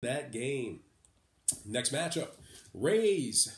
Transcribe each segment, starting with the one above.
that game. Next matchup, Rays.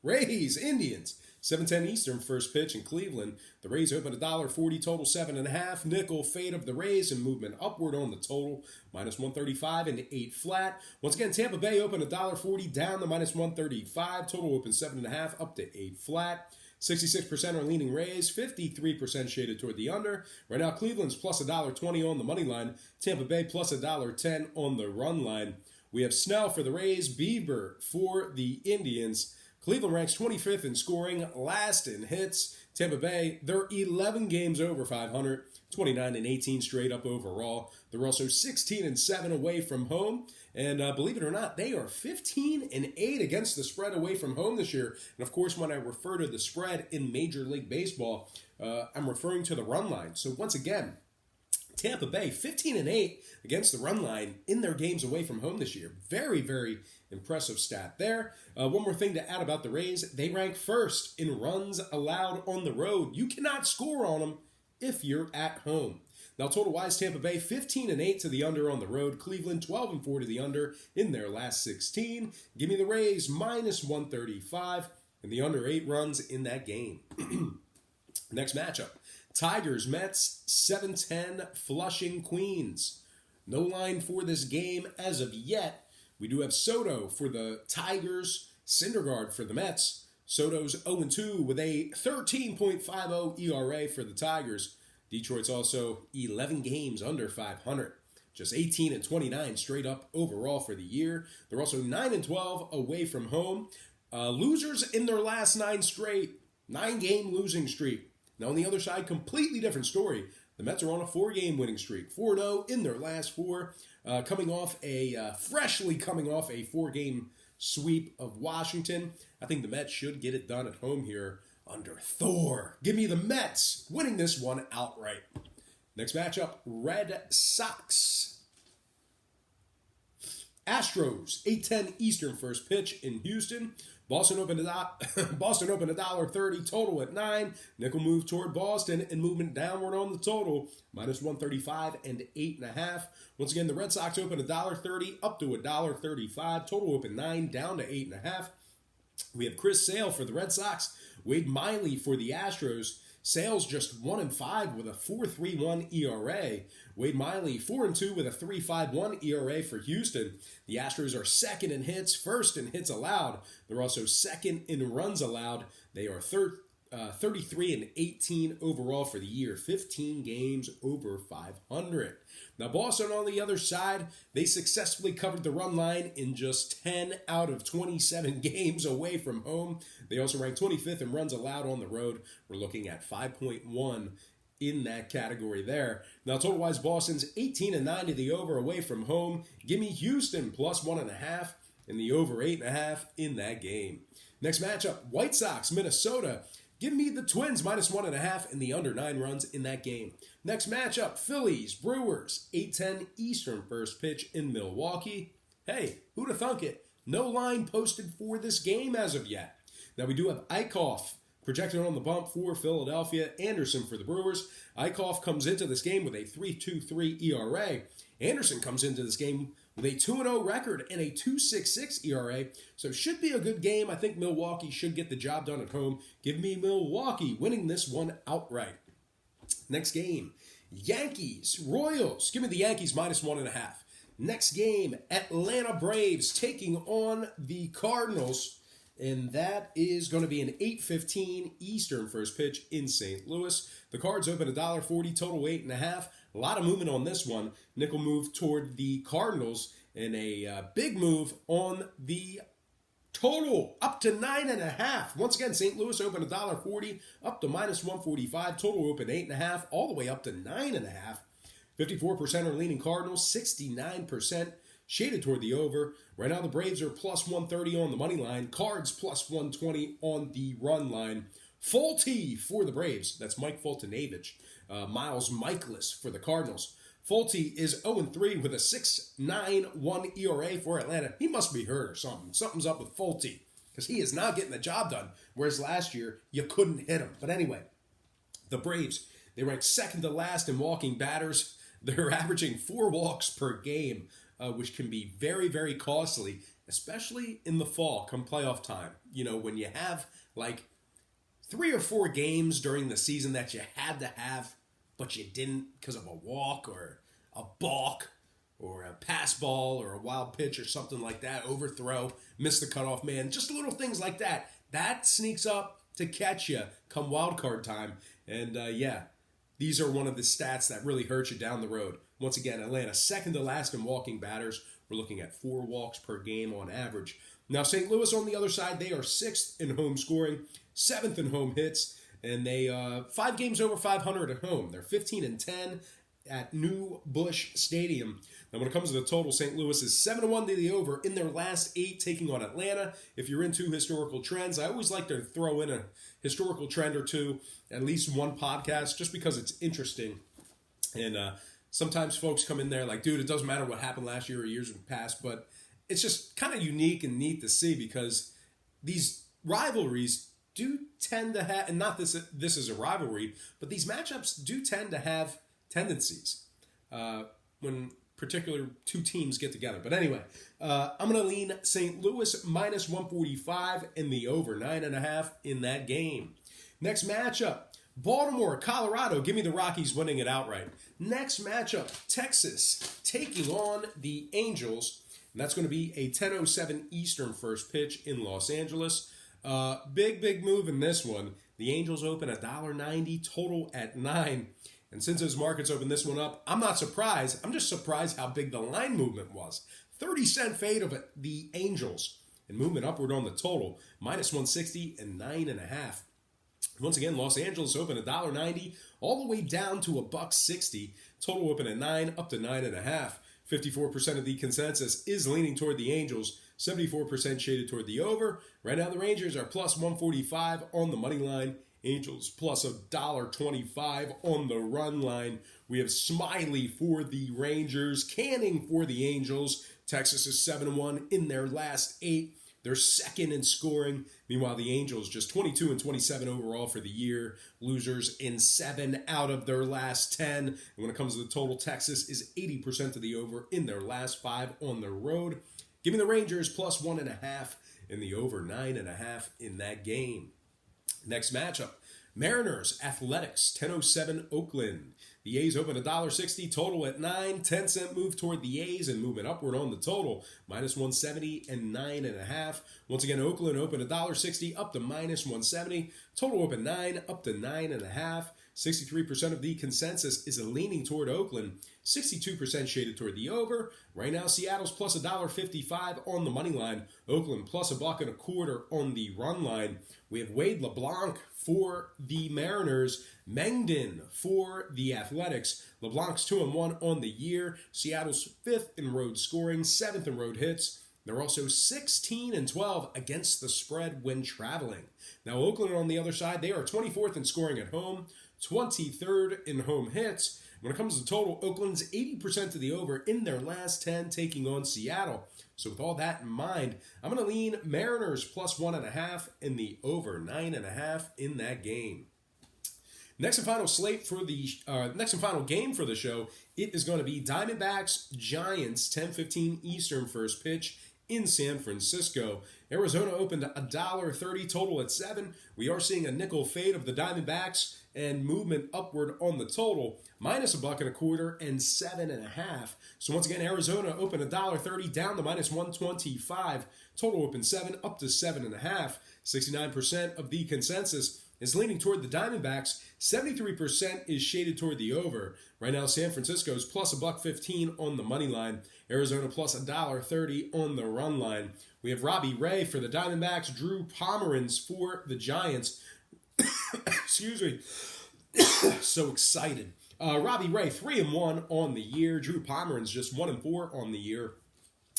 Indians. 7:10 Eastern, first pitch in Cleveland. The Rays open $1.40, total 7.5. Nickel fade of the Rays and movement upward on the total. Minus 135 and 8 flat. Once again, Tampa Bay open $1.40, down to minus 135. Total open 7.5, up to 8 flat. 66% are leaning Rays, 53% shaded toward the under. Right now, Cleveland's plus $1.20 on the money line. Tampa Bay plus $1.10 on the run line. We have Snell for the Rays, Bieber for the Indians. Cleveland ranks 25th in scoring, last in hits. Tampa Bay, they're 11 games over 500, 29 and 18 straight up overall. They're also 16 and 7 away from home. And believe it or not, they are 15 and 8 against the spread away from home this year. And of course, when I refer to the spread in Major League Baseball, I'm referring to the run line. So once again, Tampa Bay 15 and 8 against the run line in their games away from home this year. Very, very impressive stat there. One more thing to add about the Rays. They rank first in runs allowed on the road. You cannot score on them if you're at home. Now, total-wise, Tampa Bay 15 and 8 to the under on the road. Cleveland 12 and 4 to the under in their last 16. Give me the Rays minus 135 and the under 8 runs in that game. Next matchup. Tigers, Mets, 7:10, Flushing, Queens. No line for this game as of yet. We do have Soto for the Tigers, Syndergaard for the Mets. Soto's 0-2 with a 13.50 ERA for the Tigers. Detroit's also 11 games under 500. Just 18 and 29 straight up overall for the year. They're also 9 and 12 away from home. Losers in their last 9 straight. 9-game losing streak. Now, on the other side, completely different story. The Mets are on a 4-game winning streak, 4-0 in their last 4, freshly coming off a 4-game sweep of Washington. I think the Mets should get it done at home here under Thor. Give me the Mets winning this one outright. Next matchup, Red Sox. Astros, 8:10 Eastern, first pitch in Houston. Boston opened $1.30, total at 9. Nickel move toward Boston and movement downward on the total, minus 135 and 8.5. Once again, the Red Sox opened $1.30 up to $1.35, total open 9 down to 8.5. We have Chris Sale for the Red Sox, Wade Miley for the Astros. Sale's just 1-5 with a 4.31 ERA. Wade Miley 4-2 with a 3.51 ERA for Houston. The Astros are second in hits, first in hits allowed. They're also second in runs allowed. They are 33 and 18 overall for the year, 15 games over 500. Now, Boston on the other side, they successfully covered the run line in just 10 out of 27 games away from home. They also rank 25th in runs allowed on the road. We're looking at 5.1 in that category there. Now, total-wise, Boston's 18 and 9 to the over away from home. Give me Houston plus 1.5 and the over 8.5 in that game. Next matchup, White Sox, Minnesota. Give me the Twins minus 1.5 and the under 9 runs in that game. Next matchup, Phillies, Brewers, 8:10 Eastern, first pitch in Milwaukee. Hey, who'd have thunk it? No line posted for this game as of yet. Now we do have Eichhoff projected on the bump for Philadelphia, Anderson for the Brewers. Eichhoff comes into this game with a 3.23 ERA. Anderson comes into this game with a 2-0 record and a 2.66 ERA. So should be a good game. I think Milwaukee should get the job done at home. Give me Milwaukee winning this one outright. Next game, Yankees, Royals. Give me the Yankees minus 1.5. Next game, Atlanta Braves taking on the Cardinals. And that is going to be an 8:15 Eastern first pitch in St. Louis. The Cards open $1.40, total 8.5. A lot of movement on this one. Nickel move toward the Cardinals and a big move on the total up to 9.5. Once again, St. Louis open $1.40 up to minus 145. Total open 8.5 all the way up to 9.5. 54% are leaning Cardinals, 69% shaded toward the over. Right now, the Braves are plus 130 on the money line. Cards plus 120 on the run line. Fulte for the Braves. That's Mike Fultonavich. Miles Michaelis for the Cardinals. Fulte is 0-3 with a 6.91 ERA for Atlanta. He must be hurt or something. Something's up with Fulte because he is not getting the job done. Whereas last year, you couldn't hit him. But anyway, the Braves, they rank second to last in walking batters. They're averaging 4 walks per game. which can be very, very costly, especially in the fall come playoff time. When you have like 3 or 4 games during the season that you had to have, but you didn't because of a walk or a balk or a pass ball or a wild pitch or something like that, overthrow, miss the cutoff man, just little things like that. That sneaks up to catch you come wild card time. And these are one of the stats that really hurt you down the road. Once again, Atlanta second to last in walking batters. We're looking at 4 walks per game on average. Now, St. Louis on the other side, they are 6th in home scoring, 7th in home hits, and they 5 games over 500 at home. They're 15-10 at New Busch Stadium. Now, when it comes to the total, St. Louis is 7-1 to the over in their last 8, taking on Atlanta. If you're into historical trends, I always like to throw in a historical trend or two, at least one podcast, just because it's interesting. And sometimes folks come in there like, dude, it doesn't matter what happened last year or years past, but it's just kind of unique and neat to see because these rivalries do tend to have, and not this is a rivalry, but these matchups do tend to have tendencies when particular 2 teams get together. But anyway, I'm going to lean St. Louis minus 145 and the over 9.5 in that game. Next matchup, Baltimore, Colorado. Give me the Rockies winning it outright. Next matchup, Texas taking on the Angels. And that's going to be a 10:07 Eastern first pitch in Los Angeles. Big move in this one. The Angels open $1.90, total at 9. And since those markets opened this one up, I'm not surprised. I'm just surprised how big the line movement was. 30-cent fade of the Angels. And movement upward on the total. Minus 160 and 9.5. Once again, Los Angeles open $1.90 all the way down to $1.60. Total open at 9 up to 9.5. 54% of the consensus is leaning toward the Angels. 74% shaded toward the over. Right now the Rangers are plus 145 on the money line. Angels plus $1.25 on the run line. We have Smiley for the Rangers, Canning for the Angels. Texas is 7-1 in their last 8. They're second in scoring. Meanwhile, the Angels just 22-27 overall for the year. Losers in 7 out of their last 10. And when it comes to the total, Texas is 80% to the over in their last 5 on the road. Give me the Rangers plus 1.5 and the over 9.5 in that game. Next matchup, Mariners, Athletics, 10:07 Oakland. The A's open $1.60, total at 9. 10-cent move toward the A's and movement upward on the total. Minus 170 and 9.5. Once again, Oakland open $1.60 up to minus 170. Total open 9 up to 9.5. 63% of the consensus is leaning toward Oakland. 62% shaded toward the over. Right now, Seattle's plus $1.55 on the money line. Oakland plus $1.25 on the run line. We have Wade LeBlanc for the Mariners. Mengden for the Athletics. LeBlanc's 2-1 on the year. Seattle's 5th in road scoring, 7th in road hits. They're also 16-12 against the spread when traveling. Now, Oakland on the other side, they are 24th in scoring at home, 23rd in home hits. When it comes to total, Oakland's 80% to the over in their last 10, taking on Seattle. So with all that in mind, I'm going to lean Mariners plus 1.5 and the over 9.5 in that game. Next and final game for the show, it is going to be Diamondbacks Giants 10:15 Eastern first pitch in San Francisco. Arizona opened $1.30, total at 7. We are seeing a nickel fade of the Diamondbacks and movement upward on the total, minus $1.25 and 7.5. So once again, Arizona opened $1.30 down to minus 125. Total open 7 up to 7.5. 69% of the consensus is leaning toward the Diamondbacks. 73% is shaded toward the over. Right now, San Francisco's plus $1.15 on the money line. Arizona plus $1.30 on the run line. We have Robbie Ray for the Diamondbacks. Drew Pomeranz for the Giants. Excuse me. So excited. Robbie Ray 3-1 on the year. Drew Pomeranz just 1-4 on the year.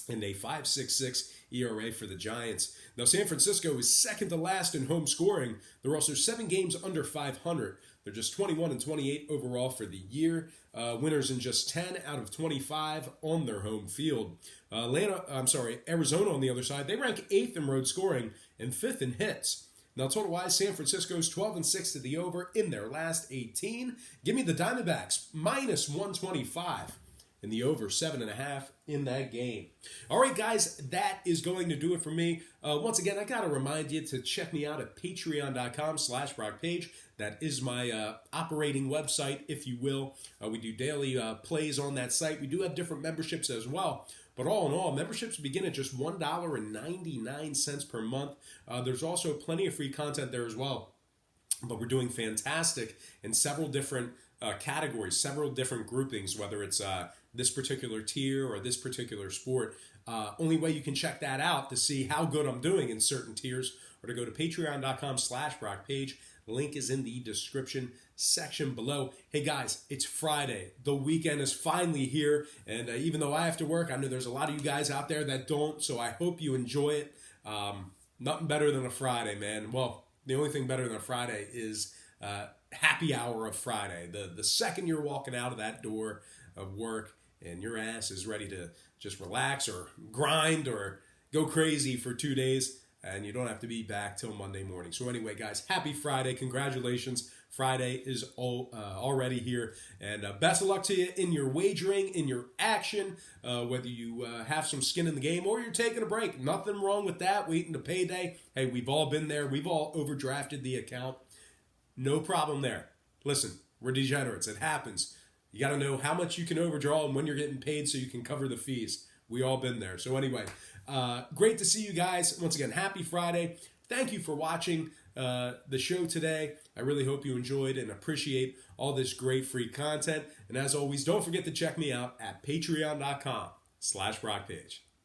And a 5.66 ERA for the Giants. Now, San Francisco is second to last in home scoring. They're also 7 games under 500. They're just 21-28 overall for the year. Winners in just 10 out of 25 on their home field. Arizona on the other side, they rank 8th in road scoring and 5th in hits. Now, total-wise, San Francisco's 12-6 to the over in their last 18. Give me the Diamondbacks, minus 125. in the over 7.5 in that game. All right, guys, that is going to do it for me. Once again, I got to remind you to check me out at patreon.com/BrockPage. That is my operating website, if you will. We do daily plays on that site. We do have different memberships as well. But all in all, memberships begin at just $1.99 per month. There's also plenty of free content there as well. But we're doing fantastic in several different categories, several different groupings, whether it's this particular tier or this particular sport. Only way you can check that out to see how good I'm doing in certain tiers or to go to patreon.com/BrockPage. Link is in the description section below. Hey guys, it's Friday. The weekend is finally here. And even though I have to work, I know there's a lot of you guys out there that don't. So I hope you enjoy it. Nothing better than a Friday, man. Well, the only thing better than a Friday is happy hour of Friday. The second you're walking out of that door of work and your ass is ready to just relax or grind or go crazy for 2 days, and you don't have to be back till Monday morning. So anyway, guys, happy Friday. Congratulations. Friday is already here. And best of luck to you in your wagering, in your action, whether you have some skin in the game or you're taking a break. Nothing wrong with that, waiting to payday. Hey, we've all been there. We've all overdrafted the account. No problem there. Listen, we're degenerates. It happens. You got to know how much you can overdraw and when you're getting paid so you can cover the fees. We all been there. So anyway, great to see you guys. Once again, happy Friday. Thank you for watching the show today. I really hope you enjoyed and appreciate all this great free content. And as always, don't forget to check me out at patreon.com/BrockPage.